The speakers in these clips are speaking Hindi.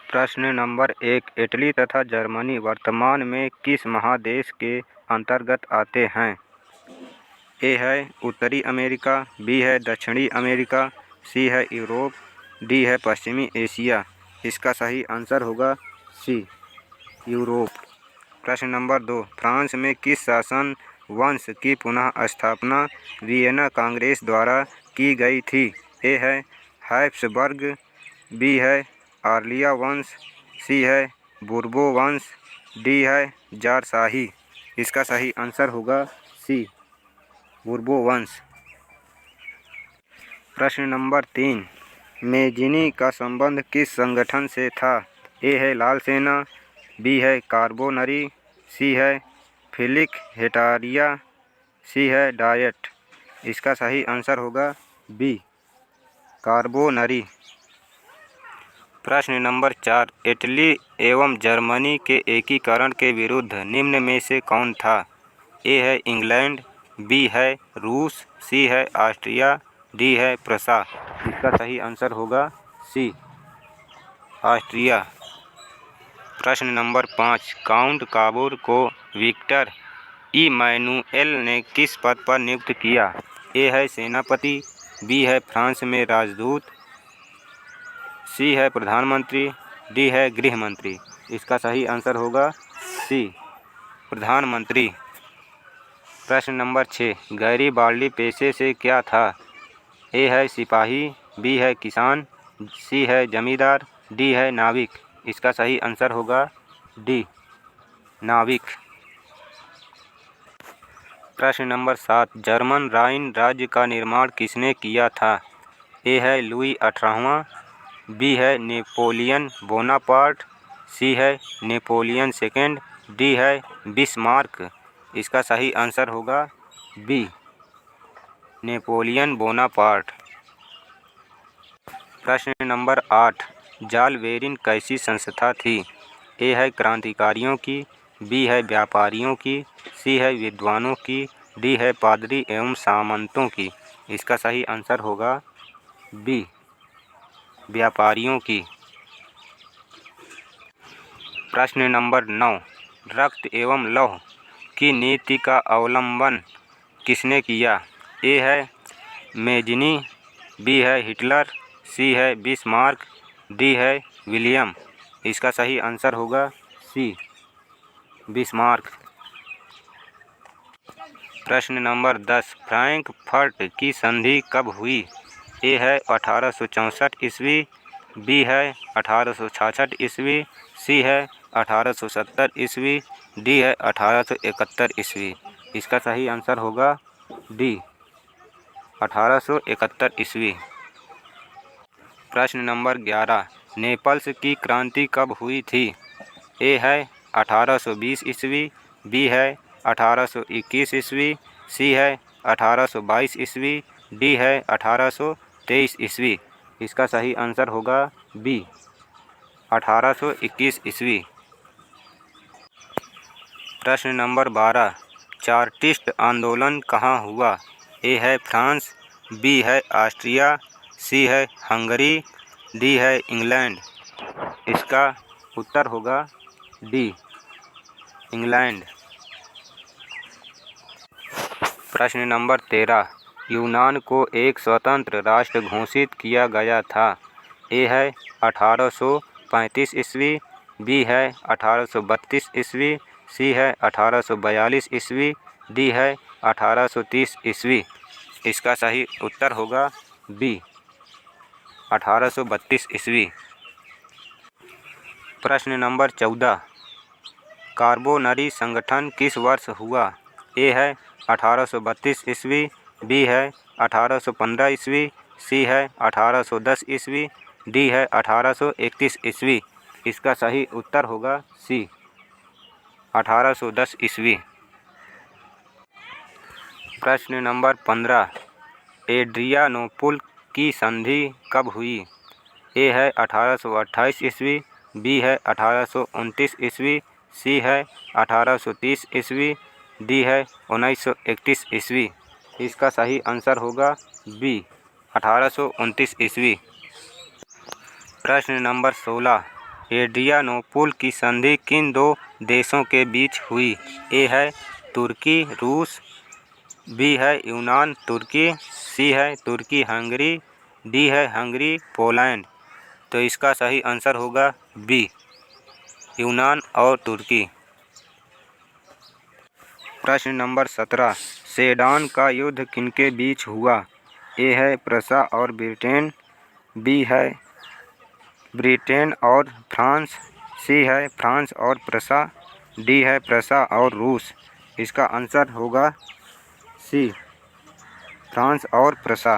प्रश्न नंबर 1, इटली तथा जर्मनी वर्तमान में किस महादेश के अंतर्गत आते हैं? ए है उत्तरी अमेरिका, बी है दक्षिणी अमेरिका, सी है यूरोप, डी है पश्चिमी एशिया। इसका सही आंसर होगा सी, यूरोप। प्रश्न नंबर 2, फ्रांस में किस शासन वंश की पुनः स्थापना वियना कांग्रेस द्वारा की गई थी? ए है हैब्सबर्ग, बी है आर्लिया वंश, सी है बूर्बो वंश, डी है जारशाही। इसका सही आंसर होगा सी, बूर्बो वंश। प्रश्न नंबर 3, मेजिनी का संबंध किस संगठन से था? ए है लाल सेना, बी है कार्बोनरी, सी है फिलिक हेटारिया, सी है डायट। इसका सही आंसर होगा बी, कार्बोनरी। प्रश्न नंबर 4, इटली एवं जर्मनी के एकीकरण के विरुद्ध निम्न में से कौन था? ए है इंग्लैंड, बी है रूस, सी है ऑस्ट्रिया, डी है प्रूसा। इसका सही आंसर होगा सी, ऑस्ट्रिया। प्रश्न नंबर 5, काउंट काबूर को विक्टर इमैनुएल ने किस पद पर नियुक्त किया? ए है सेनापति, बी है फ्रांस में राजदूत, सी है प्रधानमंत्री, डी है गृह मंत्री। इसका सही आंसर होगा सी, प्रधानमंत्री। प्रश्न नंबर 6, गैरीबाल्डी पेशे से क्या था? ए है सिपाही, बी है किसान, सी है जमींदार, डी है नाविक। इसका सही आंसर होगा डी, नाविक। प्रश्न नंबर 7, जर्मन राइन राज्य का निर्माण किसने किया था? ए है लुई 18वां, बी है नेपोलियन बोनापार्ट, सी है नेपोलियन सेकेंड, डी है बिस्मार्क। इसका सही आंसर होगा बी, नेपोलियन बोनापार्ट। प्रश्न नंबर 8, जालबेरिन कैसी संस्था थी? ए है क्रांतिकारियों की, बी है व्यापारियों की, सी है विद्वानों की, डी है पादरी एवं सामंतों की। इसका सही आंसर होगा बी, व्यापारियों की। प्रश्न नंबर 9, रक्त एवं लौह की नीति का अवलंबन किसने किया? ए है मेजिनी, बी है हिटलर, सी है बिस्मार्क, डी है विलियम। इसका सही आंसर होगा सी, बिस्मार्क। प्रश्न नंबर 10, फ्रैंकफर्ट की संधि कब हुई? ए है 1864 ईस्वी, बी है 1866 ईस्वी, सी है 1870 ईस्वी, डी है 1871 ईस्वी। इसका सही आंसर होगा डी, 1871 ईस्वी। प्रश्न नंबर 11, नेपल्स की क्रांति कब हुई थी? ए है 1820 ईस्वी, बी है 1821 ईस्वी, सी है 1822 ईस्वी, डी है 1823 ईस्वी। इसका सही आंसर होगा बी, 1821 ईस्वी। प्रश्न नंबर 12, चार्टिस्ट आंदोलन कहाँ हुआ? ए है फ्रांस, बी है ऑस्ट्रिया, सी है हंगरी, डी है इंग्लैंड। इसका उत्तर होगा डी, इंग्लैंड। प्रश्न नंबर 13, यूनान को एक स्वतंत्र राष्ट्र घोषित किया गया था? ए है 1835 ईस्वी, बी है 1832 ईस्वी, सी है 1842 ईस्वी, डी है 1830 ईस्वी। इसका सही उत्तर होगा बी, 1832 ईस्वी। प्रश्न नंबर 14, कार्बोनरी संगठन किस वर्ष हुआ? ए है 1832 ईस्वी, बी है 1815 ईस्वी, सी है 1810 ईस्वी, डी है 1831 ईस्वी। इसका सही उत्तर होगा सी, 1810 ईस्वी। प्रश्न नंबर 15, एड्रियानोपुल की संधि कब हुई? ए है 1828 ईस्वी, बी है 1829 ईस्वी, सी है 1830 ईस्वी, डी है 1931 ईस्वी। इसका सही आंसर होगा बी, 1829 ईस्वी। प्रश्न नंबर 16, एड्रियानोपुल की संधि किन दो देशों के बीच हुई? ए है तुर्की रूस, बी है यूनान तुर्की, सी है तुर्की हंगरी, डी है हंगरी पोलैंड। तो इसका सही आंसर होगा बी, यूनान और तुर्की। प्रश्न नंबर 17, सेडान का युद्ध किनके बीच हुआ? ए है प्रसा और ब्रिटेन, बी है ब्रिटेन और फ्रांस, सी है फ्रांस और प्रसा, डी है प्रसा और रूस। इसका आंसर होगा सी, फ्रांस और प्रसा।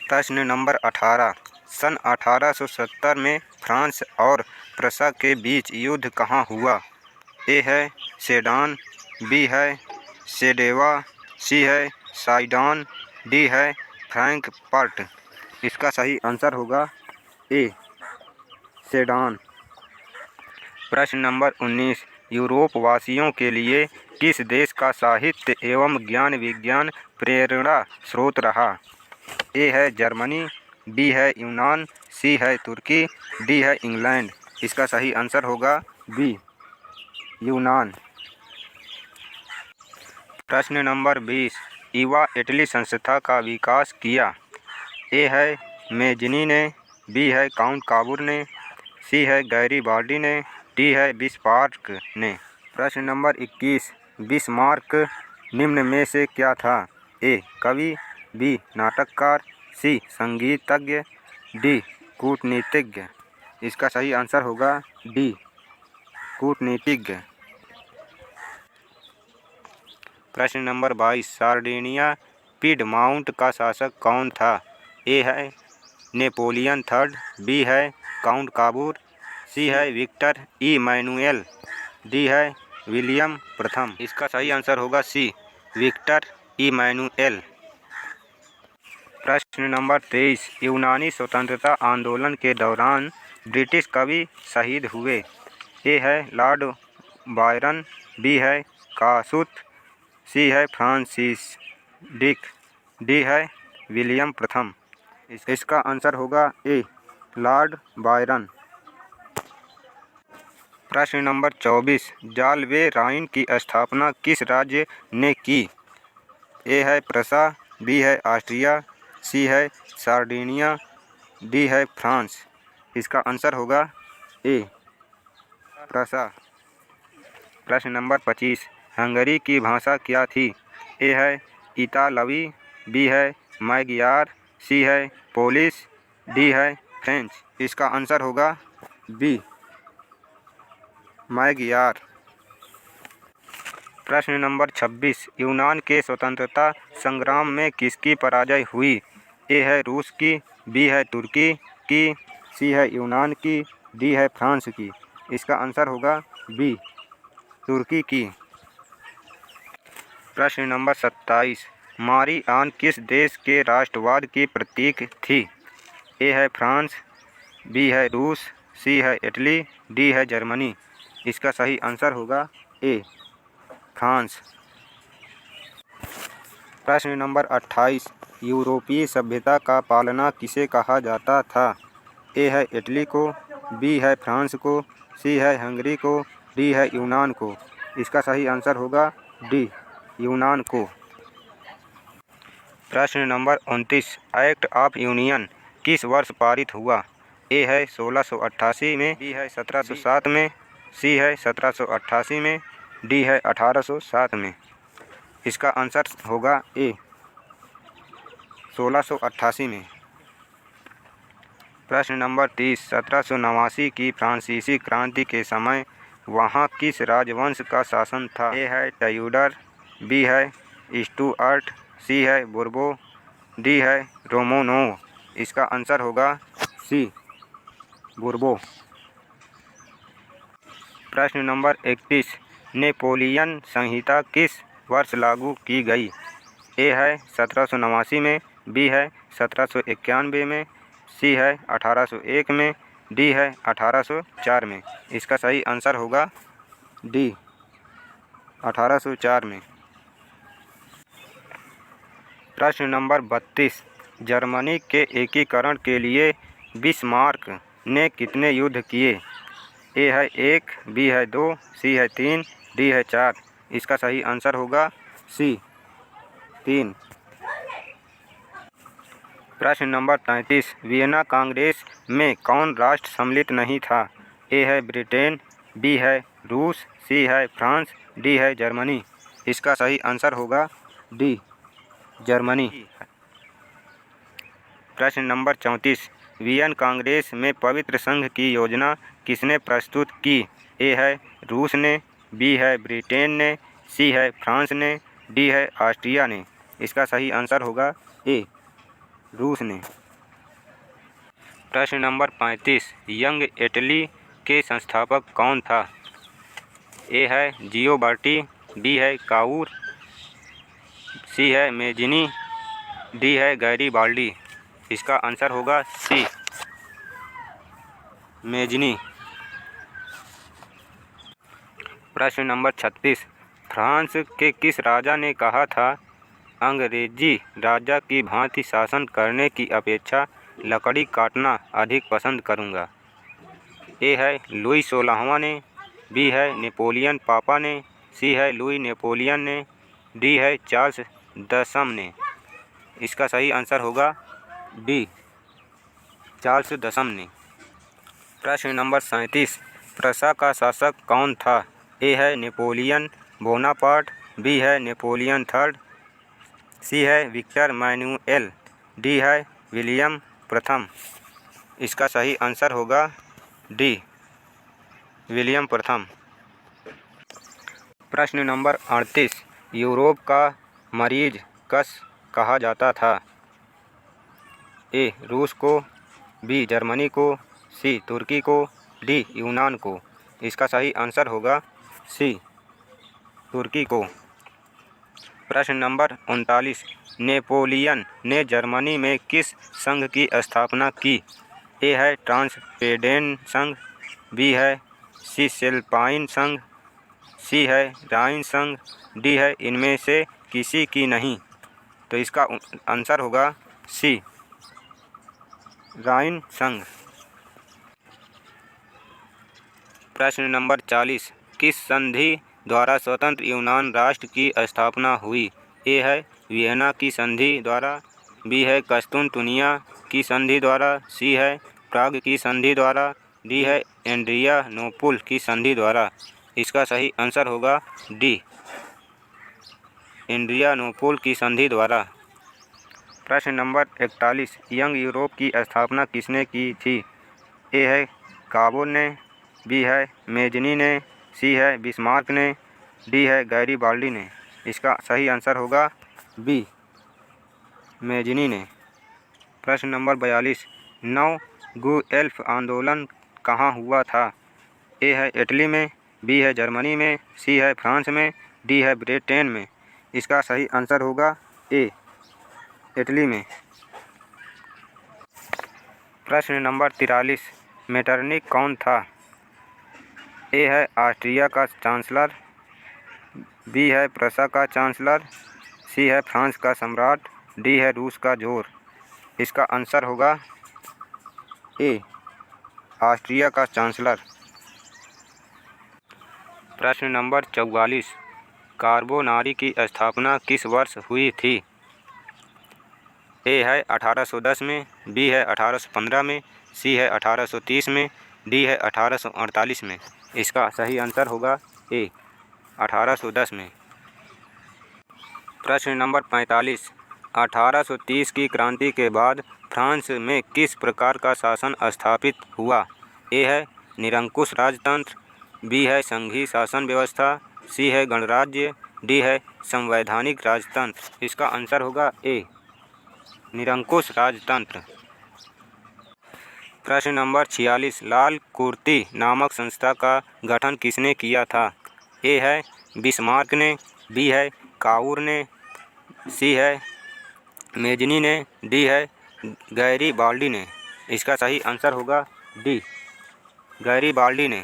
प्रश्न नंबर 18, सन 1870 में फ्रांस और प्रसा के बीच युद्ध कहाँ हुआ? ए है सेडान, बी है सेडेवा, सी है साइडॉन, डी है फ्रैंकफर्ट। इसका सही आंसर होगा ए, सेडान। प्रश्न नंबर 19, यूरोप वासियों के लिए किस देश का साहित्य एवं ज्ञान विज्ञान प्रेरणा स्रोत रहा? ए है जर्मनी, बी है यूनान, सी है तुर्की, डी है इंग्लैंड। इसका सही आंसर होगा बी, यूनान। प्रश्न नंबर 20, ईवा इटली संस्था का विकास किया? ए है मेजनी ने, बी है काउंट काबूर ने, सी है गैरीबाल्डी ने, डी है बिस्मार्क ने। प्रश्न नंबर 21, बिस्मार्क निम्न में से क्या था? ए कवि, बी नाटककार, सी संगीतज्ञ, डी कूटनीतिज्ञ। इसका सही आंसर होगा डी, कूटनीतिज्ञ। प्रश्न नंबर 22, सार्डिनिया पिडमाउंट का शासक कौन था? ए है नेपोलियन थर्ड, बी है काउंट काबूर, सी है विक्टर इमैनुएल, डी है विलियम प्रथम। इसका सही आंसर होगा सी, विक्टर इमैनुएल। प्रश्न नंबर 23, यूनानी स्वतंत्रता आंदोलन के दौरान ब्रिटिश कवि शहीद हुए? ए है लॉर्ड बायरन, बी है कासूत, सी है फ्रांसिस डिक, डी है विलियम प्रथम। इसका आंसर होगा ए, लॉर्ड बायरन। प्रश्न नंबर 24, जाल्वे राइन की स्थापना किस राज्य ने की? ए है प्रसा, बी है ऑस्ट्रिया, सी है सार्डिनिया, डी है फ्रांस। इसका आंसर होगा ए, प्रसा। प्रश्न नंबर 25, हंगरी की भाषा क्या थी? ए है इतालवी, बी है मैगियार, सी है पोलिश, डी है फ्रेंच। इसका आंसर होगा बी, मैगियार। प्रश्न नंबर 26, यूनान के स्वतंत्रता संग्राम में किसकी पराजय हुई? ए है रूस की, बी है तुर्की की, सी है यूनान की, डी है फ्रांस की। इसका आंसर होगा बी, तुर्की की। प्रश्न नंबर 27, मारी आन किस देश के राष्ट्रवाद की प्रतीक थी? ए है फ्रांस, बी है रूस, सी है इटली, डी है जर्मनी। इसका सही आंसर होगा ए, फ्रांस। प्रश्न नंबर 28, यूरोपीय सभ्यता का पालना किसे कहा जाता था? ए है इटली को, बी है फ्रांस को, सी है हंगरी को, डी है यूनान को। इसका सही आंसर होगा डी, यूनान को। प्रश्न नंबर 29, एक्ट ऑफ यूनियन किस वर्ष पारित हुआ? ए है 1688 में, बी है 1707 में, सी है 1788 में, डी है 1807 में। इसका आंसर होगा ए, 1688 में। प्रश्न नंबर 30, 1789 की फ्रांसीसी क्रांति के समय वहाँ किस राजवंश का शासन था? ए है ट्यूडर, बी है स्टुअर्ट, सी है बुर्बो, डी है रोमनोव। इसका आंसर होगा सी, बुर्बो। प्रश्न नंबर 31, नेपोलियन संहिता किस वर्ष लागू की गई? ए है 1789 में, बी है 1791 में, सी है 1801 में, डी है 1804 में। इसका सही आंसर होगा डी, 1804 में। प्रश्न नंबर 32, जर्मनी के एकीकरण के लिए बिस्मार्क ने कितने युद्ध किए? ए है 1, बी है 2, सी है 3, डी है 4। इसका सही आंसर होगा सी 3। प्रश्न नंबर 33, वियना कांग्रेस में कौन राष्ट्र सम्मिलित नहीं था? ए है ब्रिटेन, बी है रूस, सी है फ्रांस, डी है जर्मनी। इसका सही आंसर होगा डी जर्मनी। प्रश्न नंबर 34, वियन कांग्रेस में पवित्र संघ की योजना किसने प्रस्तुत की? ए है रूस ने, बी है ब्रिटेन ने, सी है फ्रांस ने, डी है ऑस्ट्रिया ने। इसका सही आंसर होगा ए रूस ने। प्रश्न नंबर 35, यंग इटली के संस्थापक कौन था? ए है जियोबार्टी, बी है काउर, सी है मेजिनी, डी है गैरीबाल्डी। इसका आंसर होगा सी मेजिनी। प्रश्न नंबर 36, फ्रांस के किस राजा ने कहा था अंग्रेजी राजा की भांति शासन करने की अपेक्षा लकड़ी काटना अधिक पसंद करूंगा? ए है लुई 16वां ने, बी है नेपोलियन पापा ने, सी है लुई नेपोलियन ने, डी है चार्ल्स दशम ने। इसका सही आंसर होगा डी चार्ल्स दशम ने। प्रश्न नंबर 37, प्रशा का शासक कौन था? ए है नेपोलियन बोनापार्ट, बी है नेपोलियन थर्ड, सी है विक्टर मैनुएल, डी है विलियम प्रथम। इसका सही आंसर होगा डी विलियम प्रथम। प्रश्न नंबर 38, यूरोप का मरीज कस कहा जाता था? ए रूस को, बी जर्मनी को, सी तुर्की को, डी यूनान को। इसका सही आंसर होगा सी तुर्की को। प्रश्न नंबर 39, नेपोलियन ने जर्मनी में किस संघ की स्थापना की? ए है ट्रांसपेडेन संघ, बी है सिसलपाइन संघ, सी है राइन संघ, डी है इनमें से किसी की नहीं। तो इसका आंसर होगा सी राइन संघ। प्रश्न नंबर 40, किस संधि द्वारा स्वतंत्र यूनान राष्ट्र की स्थापना हुई? ए है वियना की संधि द्वारा, बी है कस्तूनतुनिया की संधि द्वारा, सी है प्राग की संधि द्वारा, डी है एड्रियानोपुल की संधि द्वारा। इसका सही आंसर होगा डी एड्रियानोपुल की संधि द्वारा। प्रश्न नंबर 41, यंग यूरोप की स्थापना किसने की थी? ए है काबुल ने, बी है मेजनी ने, सी है बिस्मार्क ने, डी है गैरीबाल्डी ने। इसका सही आंसर होगा बी मेजनी ने। प्रश्न नंबर 42, नौ गुएल्फ आंदोलन कहाँ हुआ था? ए है इटली में, बी है जर्मनी में, सी है फ्रांस में, डी है ब्रिटेन में। इसका सही आंसर होगा ए इटली में। प्रश्न नंबर 43, मेटरनिख कौन था? ए है ऑस्ट्रिया का चांसलर, बी है प्रशा का चांसलर, सी है फ्रांस का सम्राट, डी है रूस का जोर। इसका आंसर होगा ए ऑस्ट्रिया का चांसलर। प्रश्न नंबर 44, कार्बोनारी की स्थापना किस वर्ष हुई थी? ए है 1810 में, बी है 1815 में, सी है 1830 में, डी है 1848 में। इसका सही आंसर होगा ए 1810 में। प्रश्न नंबर 45, 1830 की क्रांति के बाद फ्रांस में किस प्रकार का शासन स्थापित हुआ? ए है निरंकुश राजतंत्र, बी है संघीय शासन व्यवस्था, सी है गणराज्य, डी है संवैधानिक राजतंत्र। इसका आंसर होगा ए निरंकुश राजतंत्र। प्रश्न नंबर 46, लाल कुर्ती नामक संस्था का गठन किसने किया था? ए है बिस्मार्क ने, बी है काउर ने, सी है मेजनी ने, डी है गैरीबाल्डी ने। इसका सही आंसर होगा डी गैरीबाल्डी ने।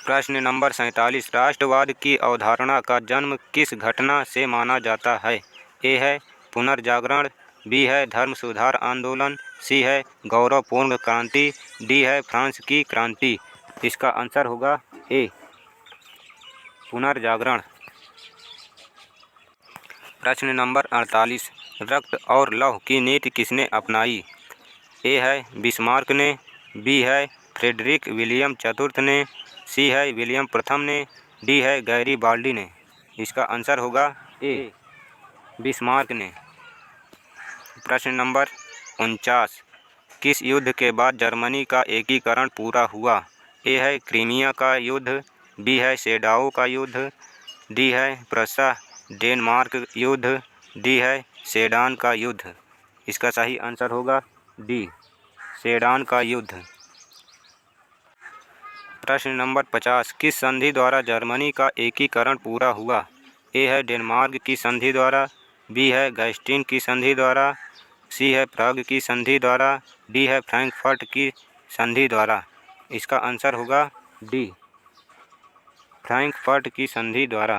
प्रश्न नंबर 47, राष्ट्रवाद की अवधारणा का जन्म किस घटना से माना जाता है? ए है पुनर्जागरण, बी है धर्म सुधार आंदोलन, सी है गौरवपूर्ण क्रांति, डी है फ्रांस की क्रांति। इसका आंसर होगा ए पुनर्जागरण। प्रश्न नंबर 48, रक्त और लौह की नीति किसने अपनाई? ए है बिस्मार्क ने, बी है फ्रेडरिक विलियम चतुर्थ ने, सी है विलियम प्रथम ने, डी है गैरीबाल्डी ने। इसका आंसर होगा ए बिस्मार्क ने। प्रश्न नंबर 49, किस युद्ध के बाद जर्मनी का एकीकरण पूरा हुआ? ए है क्रीमिया का युद्ध, बी है सेडाओ का युद्ध, डी है प्रशा डेनमार्क युद्ध, डी है सेडान का युद्ध। इसका सही आंसर होगा डी सेडान का युद्ध। प्रश्न नंबर 50, किस संधि द्वारा जर्मनी का एकीकरण पूरा हुआ? ए है डेनमार्क की संधि द्वारा, बी है गैस्टिन की संधि द्वारा, सी है प्राग की संधि द्वारा, डी है फ्रैंकफर्ट की संधि द्वारा। इसका आंसर होगा डी फ्रैंकफर्ट की संधि द्वारा।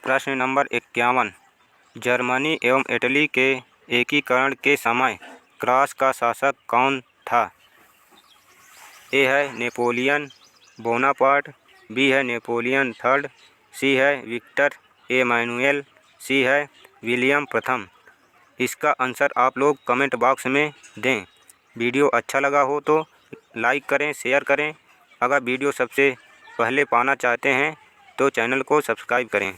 प्रश्न नंबर 51, जर्मनी एवं इटली के एकीकरण के समय क्रॉस का शासक कौन था? ए है नेपोलियन बोनापार्ट, बी है नेपोलियन थर्ड, सी है विक्टर एमानुएल, सी है विलियम प्रथम। इसका आंसर आप लोग कमेंट बॉक्स में दें। वीडियो अच्छा लगा हो तो लाइक करें, शेयर करें। अगर वीडियो सबसे पहले पाना चाहते हैं तो चैनल को सब्सक्राइब करें।